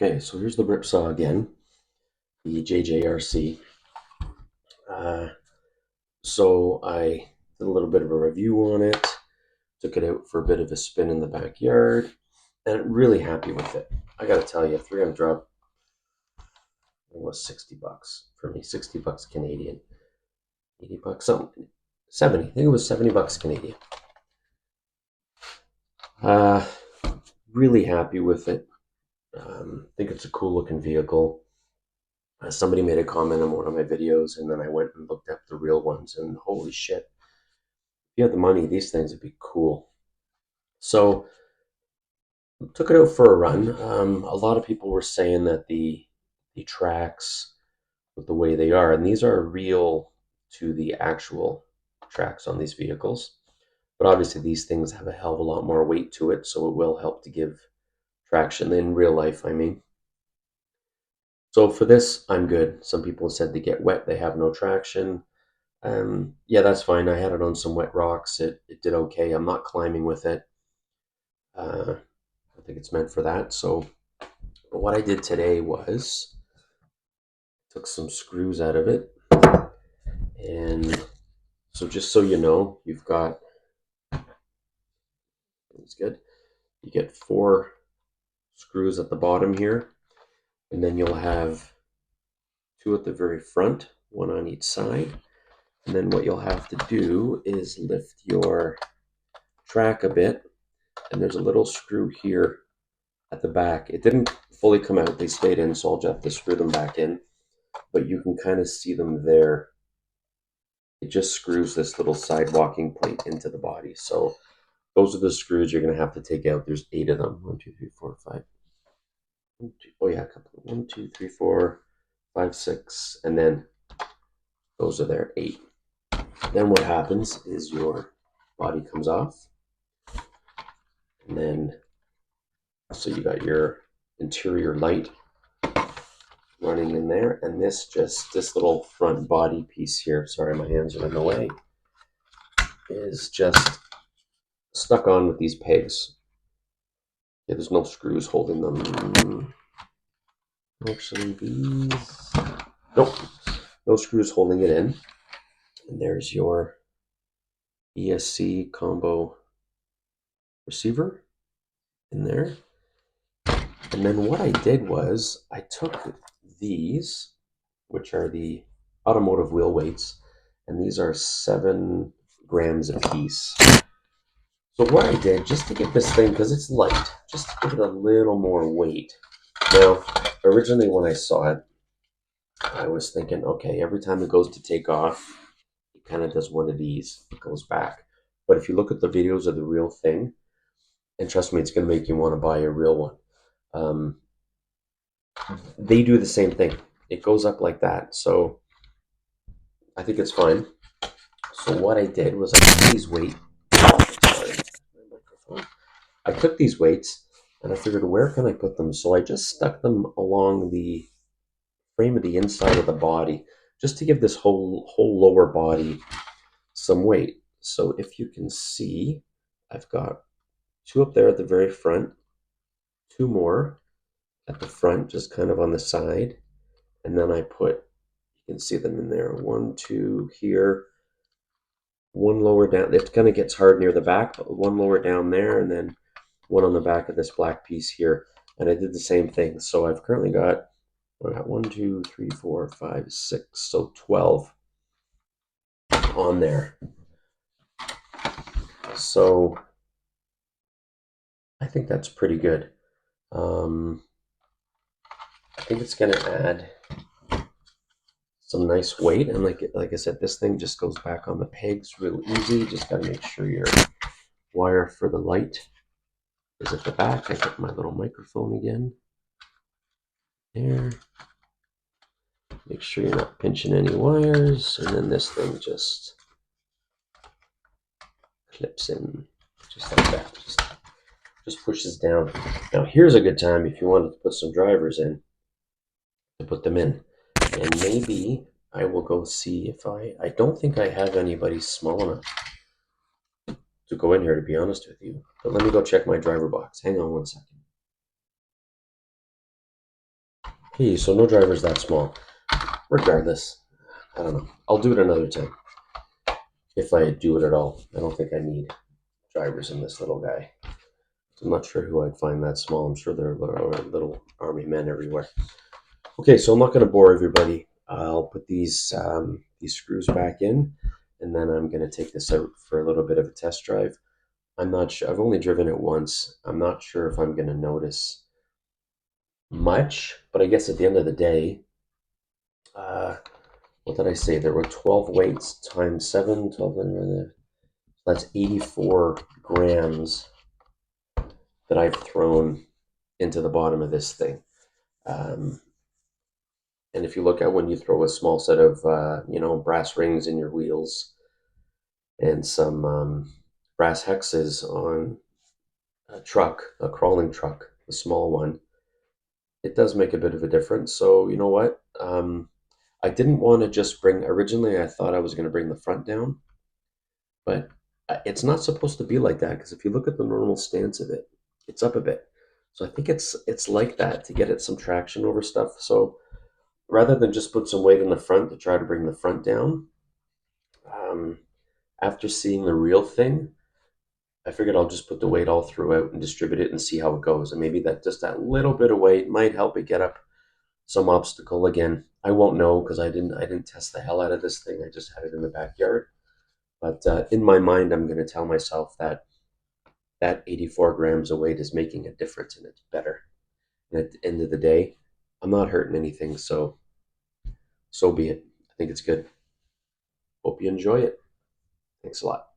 Okay, so here's the Ripsaw again, the JJRC. So I did a little bit of a review on it, took it out for a bit of a spin in the backyard, and I'm really happy with it. I gotta tell you, 3M drop was $60 for me, $60 Canadian, $80, something, 70. I think it was $70 Canadian. Uh, really happy with it. Think it's a cool looking vehicle. Somebody made a comment on one of my videos, and then I went and looked up the real ones, and holy shit, if you had the money, these things would be cool. So took it out for a run. A lot of people were saying that the tracks, with the way they are, and these are real to the actual tracks on these vehicles, but obviously these things have a hell of a lot more weight to it, so it will help to give traction in real life, I mean. So for this, I'm good. Some people said they get wet, they have no traction. Yeah, that's fine. I had it on some wet rocks. It did okay. I'm not climbing with it. I think it's meant for that. So, but what I did today was took some screws out of it. And so just so you know, you've got, it's good. You get 4 screws at the bottom here, and then you'll have 2 at the very front, 1 on each side. And then what you'll have to do is lift your track a bit, and there's a little screw here at the back. It didn't fully come out, they stayed in, so I'll just have to screw them back in, but you can kind of see them there. It just screws this little side walking plate into the body. So those are the screws you're going to have to take out. There's 8 of them. 1, 2, 3, 4, 5. 1, 2, oh yeah, a couple. 1, 2, 3, 4, 5, 6, and then those are there 8. Then what happens is your body comes off, and then so you got your interior light running in there, and this little front body piece here, sorry my hands are in the way, is just stuck on with these pegs. Yeah, there's no screws holding them. Actually, these, nope, no screws holding it in. And there's your ESC combo receiver in there. And then what I did was I took these, which are the automotive wheel weights, and these are 7 grams a piece. So what I did, just to get this thing, because it's light, just to give it a little more weight. Now, originally when I saw it, I was thinking, okay, every time it goes to take off, it kind of does one of these, it goes back. But if you look at the videos of the real thing, and trust me, it's going to make you want to buy a real one. They do the same thing. It goes up like that. So I think it's fine. So what I did was I took these weights. Sorry, my microphone. I took these weights and I figured, where can I put them? So I just stuck them along the frame of the inside of the body, just to give this whole lower body some weight. So if you can see, I've got 2 up there at the very front, 2 more at the front, just kind of on the side, and then I put, you can see them in there, 1, 2 here, 1 lower down. It kind of gets hard near the back, but 1 lower down there, and then 1 on the back of this black piece here. And I did the same thing. So I've currently got, I got 1, 2, 3, 4, 5, 6, so 12 on there. So I think that's pretty good. I think it's going to add some nice weight, and like I said, this thing just goes back on the pegs real easy. Just got to make sure your wire for the light is at the back. I get my little microphone again there. Make sure you're not pinching any wires, and then this thing just clips in just like that. Just pushes down. Now here's a good time if you wanted to put some drivers in, to put them in. And maybe I will go see if I don't think I have anybody small enough to go in here, to be honest with you. But let me go check my driver box. Hang on 1 second. Okay, so no drivers that small. Regardless, I don't know. I'll do it another time if I do it at all. I don't think I need drivers in this little guy. I'm not sure who I'd find that small. I'm sure there are little army men everywhere. Okay, so I'm not going to bore everybody. I'll put these screws back in, and then I'm going to take this out for a little bit of a test drive. I'm not sure. I've only driven it once. I'm not sure if I'm going to notice much, but I guess at the end of the day, uh, what did I say? There were 12 weights times 7, 12. That's 84 grams that I've thrown into the bottom of this thing. Um, and if you look at when you throw a small set of, brass rings in your wheels and some brass hexes on a truck, a crawling truck, a small one, it does make a bit of a difference. So you know what? I didn't want to just bring. Originally, I thought I was going to bring the front down, but it's not supposed to be like that because if you look at the normal stance of it, it's up a bit. So I think it's like that to get it some traction over stuff. So rather than just put some weight in the front to try to bring the front down, um, after seeing the real thing, I figured I'll just put the weight all throughout and distribute it and see how it goes. And maybe that just that little bit of weight might help it get up some obstacle again. I won't know because I didn't test the hell out of this thing. I just had it in the backyard. But in my mind, I'm going to tell myself that that 84 grams of weight is making a difference and it's better. And at the end of the day, I'm not hurting anything, so be it. I think it's good. Hope you enjoy it. Thanks a lot.